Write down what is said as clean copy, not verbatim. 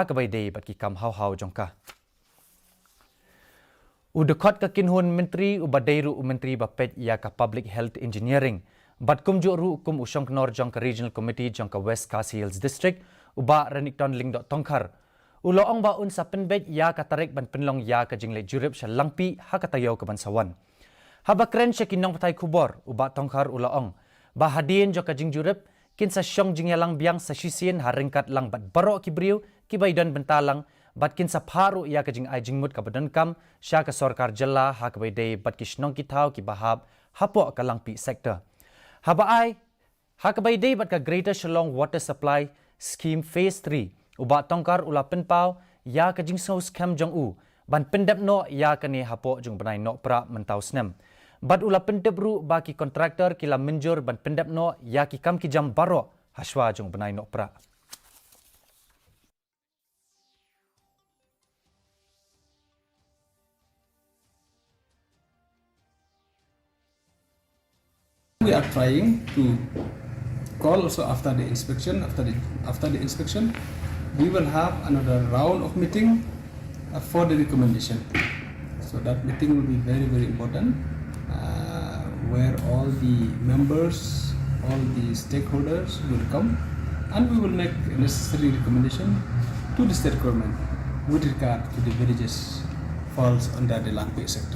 kabai dei bat ki kam hau jongka. Udekot ka kinhun menteri ubadeiru menteri bapet ya ka public health engineering. Bat kum ru kum usong knor jongka regional committee jongka West Khasi Hills district uba renikton lingdok tongkar. Uloong ba un sa penbet ya katarik ban penlong ya ka jingle jurip sa langpi hakatayaw ka bansawan. Habakren siya kinong patay kubor uba tongkar uloong. Bahadien jo ka jing jurip kin sa syong jingyalang biang sa sisien haringkat lang bat baro kibriu kibaidan bentalang bat kin sa paru ya ka jing ay jingmut ka badankam siya ka sorkar jala hakabay day bat kisnong kitaw kibahab hapo ka langpi sektor. Habaay hakabay day bat ka Greater Shillong Water Supply Scheme Phase 3 uba tongkar ula penpaw ya ka jing saus kem jong u ban pendep no ya ka ni hapo jong banay no pra mentau snem. Bat ula pendep ru baki kontraktor kila menjur ban pendep no ya ki kam ki jam baro haswa jong banay no pra. We are trying to call also after the inspection. After the inspection, we will have another round of meeting for the recommendation. So that meeting will be very important, where all the members, all the stakeholders will come, and we will make a necessary recommendation to the state government with regard to the villages falls under the Langpi sector.